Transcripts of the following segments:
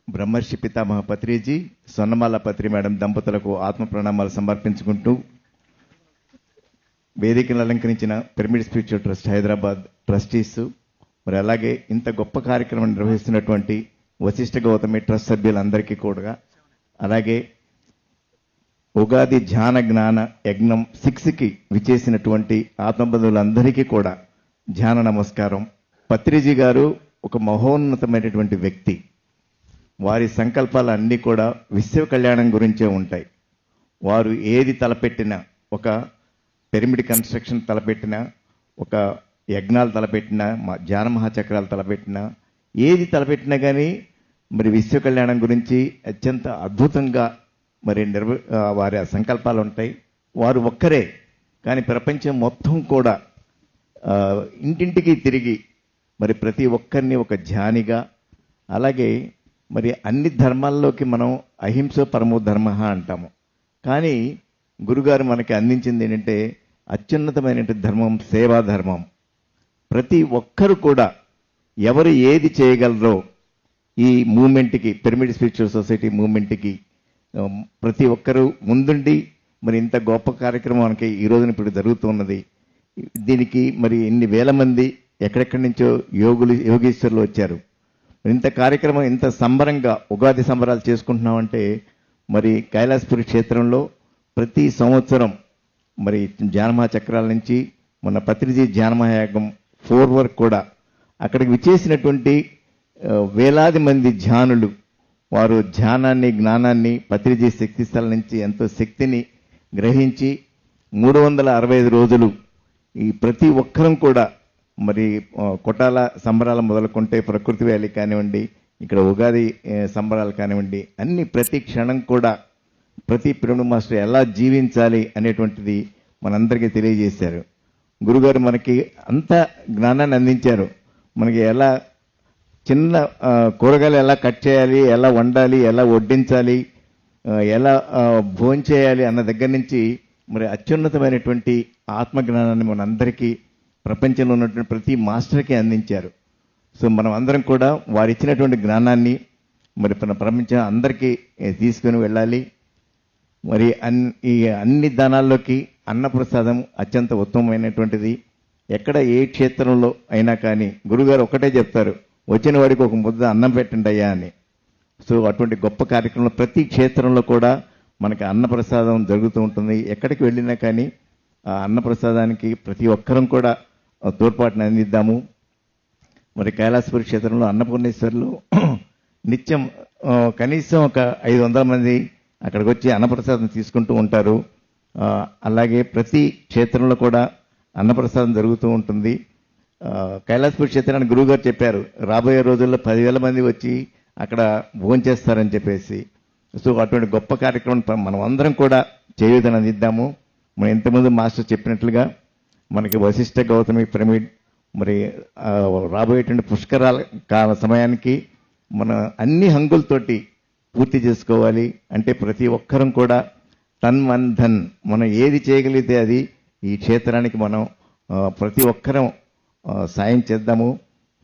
బ్రహ్మర్షి పితామహ పత్రిజీ, స్వర్ణమాల పత్రి మేడం దంపతులకు ఆత్మ ప్రణామాలు సమర్పించుకుంటూ వేదికను అలంకరించిన pyramid spiritual trust Hyderabad trustees, మరి అలాగే ఇంత గొప్ప కార్యక్రమం నిర్వహిస్తున్నటువంటి వశిష్ఠ గౌతమి ట్రస్ట్ సభ్యులందరికీ కూడా, అలాగే ఉగాది ధ్యాన జ్ఞాన యజ్ఞం 6కి విచేసినటువంటి ఆత్మబంధువులందరికీ కూడా ధ్యాన నమస్కారం. పత్రిజీ గారు ఒక మహోన్నతమైనటువంటి వ్యక్తి. వారి సంకల్పాలు అన్నీ కూడా విశ్వ కళ్యాణం గురించే ఉంటాయి. వారు ఏది తలపెట్టినా, ఒక పిరమిడ్ కన్స్ట్రక్షన్ తలపెట్టినా, ఒక యజ్ఞాలు తలపెట్టినా, ధ్యాన మహాచక్రాలు తలపెట్టినా, ఏది తలపెట్టినా కానీ మరి విశ్వ కళ్యాణం గురించి అత్యంత అద్భుతంగా మరి వారి సంకల్పాలు ఉంటాయి. వారు ఒక్కరే కానీ ప్రపంచం మొత్తం కూడా ఇంటింటికి తిరిగి మరి ప్రతి ఒక్కరిని ఒక ధ్యానిగా, అలాగే మరి అన్ని ధర్మాల్లోకి మనం అహింస పరమో ధర్మ అంటాము. కానీ గురుగారు మనకి అందించింది ఏంటంటే అత్యున్నతమైనటువంటి ధర్మం సేవా ధర్మం. ప్రతి ఒక్కరు కూడా ఎవరు ఏది చేయగలరో ఈ మూమెంట్కి, పిరమిడ్ స్పిరిచువల్ సొసైటీ మూమెంట్కి ప్రతి ఒక్కరూ ముందుండి మరి ఇంత గొప్ప కార్యక్రమం మనకి ఈ రోజున ఇప్పుడు జరుగుతున్నది. దీనికి మరి ఇన్ని వేల మంది ఎక్కడెక్కడి నుంచో యోగీశ్వరులు వచ్చారు. ఇంత కార్యక్రమం ఇంత సంబరంగా ఉగాది సంబరాలు చేసుకుంటున్నామంటే మరి కైలాసపురి క్షేత్రంలో ప్రతి సంవత్సరం మరి ధ్యానమహా చక్రాల నుంచి మన పత్రిజీ ధ్యానమహాయాగం 4 వరకు కూడా అక్కడికి విచ్చేసినటువంటి వేలాది మంది ధ్యానులు, వారు ధ్యానాన్ని జ్ఞానాన్ని పత్రిజీ శక్తి స్థలం నుంచి ఎంతో శక్తిని గ్రహించి 365 రోజులు ఈ ప్రతి ఒక్కరం కూడా మరి కొట్టాల సంబరాలు మొదలుకుంటే ప్రకృతి వ్యాలీ కానివ్వండి, ఇక్కడ ఉగాది సంబరాలు కానివ్వండి, అన్ని ప్రతి క్షణం కూడా ప్రతి పిరమిడ్ మాస్టర్ ఎలా జీవించాలి అనేటువంటిది మనందరికీ తెలియజేశారు. గురుగారు మనకి అంత జ్ఞానాన్ని అందించారు. మనకి ఎలా చిన్న కూరగాయలు ఎలా కట్ చేయాలి, ఎలా వండాలి, ఎలా వడ్డించాలి, ఎలా భోంచేయాలి అన్న దగ్గర నుంచి మరి అత్యున్నతమైనటువంటి ఆత్మజ్ఞానాన్ని మనందరికీ ప్రపంచంలో ఉన్నటువంటి ప్రతి మాస్టర్కి అందించారు. సో మనం అందరం కూడా వారు ఇచ్చినటువంటి జ్ఞానాన్ని మరి ప్రపంచం అందరికీ తీసుకుని వెళ్ళాలి. మరి ఈ అన్ని దానాల్లోకి అన్నప్రసాదం అత్యంత ఉత్తమమైనటువంటిది. ఎక్కడ ఏ క్షేత్రంలో అయినా కానీ గురుగారు ఒకటే చెప్తారు, వచ్చిన వాడికి ఒక ముద్ద అన్నం పెట్టండి అయ్యా అని. సో అటువంటి గొప్ప కార్యక్రమంలో ప్రతి క్షేత్రంలో కూడా మనకి అన్నప్రసాదం జరుగుతూ ఉంటుంది. ఎక్కడికి వెళ్ళినా కానీ ఆ అన్నప్రసాదానికి ప్రతి ఒక్కరం కూడా తోడ్పాటుని అందిద్దాము. మరి కైలాసపురి క్షేత్రంలో అన్నపూర్ణేశ్వర్లు నిత్యం కనీసం ఒక 500 మంది అక్కడికి వచ్చి అన్నప్రసాదం తీసుకుంటూ ఉంటారు. అలాగే ప్రతి క్షేత్రంలో కూడా అన్నప్రసాదం జరుగుతూ ఉంటుంది. కైలాసపురి క్షేత్రానికి గురువుగారు చెప్పారు, రాబోయే రోజుల్లో 10,000 మంది వచ్చి అక్కడ భోంచేస్తారని చెప్పేసి. సో అటువంటి గొప్ప కార్యక్రమం మనం అందరం కూడా చేయూతని అందిద్దాము. మనం ఇంతకుముందు మాస్టర్ చెప్పినట్లుగా మనకి వశిష్ఠ గౌతమి పిరమిడ్ మరి రాబోయేటువంటి పుష్కరాల సమయానికి మన అన్ని హంగులతోటి పూర్తి చేసుకోవాలి. అంటే ప్రతి ఒక్కరం కూడా తన్ మన్ ధన్, మనం ఏది చేయగలిగితే అది ఈ క్షేత్రానికి మనం ప్రతి ఒక్కరం సాయం చేద్దాము.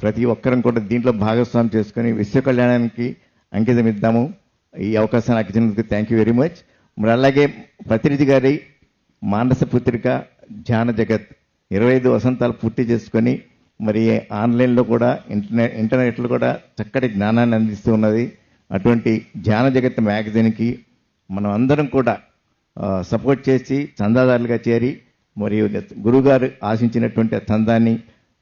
ప్రతి ఒక్కరం కూడా దీంట్లో భాగస్వామ్యం చేసుకొని విశ్వ కళ్యాణానికి అంకితం ఇద్దాము. ఈ అవకాశాన్ని నాకు ఇచ్చినందుకు థ్యాంక్ యూ వెరీ మచ్. మరి అలాగే పత్రిజీ గారి మానస పుత్రిక ధ్యాన జగత్ 25 వసంతాలు పూర్తి చేసుకొని మరి ఆన్లైన్లో కూడా ఇంటర్నెట్లో కూడా చక్కటి జ్ఞానాన్ని అందిస్తూ ఉన్నది. అటువంటి ధ్యాన జగత్ మ్యాగజైన్కి మనం అందరం కూడా సపోర్ట్ చేసి చందాదారులుగా చేరి మరియు గురుగారు ఆశించినటువంటి చందాన్ని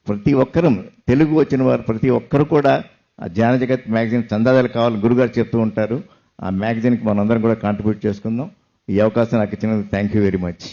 ప్రతి ఒక్కరూ, తెలుగు వచ్చిన వారు ప్రతి ఒక్కరు కూడా ఆ ధ్యాన జగత్ మ్యాగజైన్ చందాదారులు కావాలని గురుగారు చెప్తూ ఉంటారు. ఆ మ్యాగజైన్కి మనం అందరం కూడా కాంట్రిబ్యూట్ చేసుకుందాం. ఈ అవకాశం నాకు ఇచ్చినందుకు థ్యాంక్ యూ వెరీ మచ్.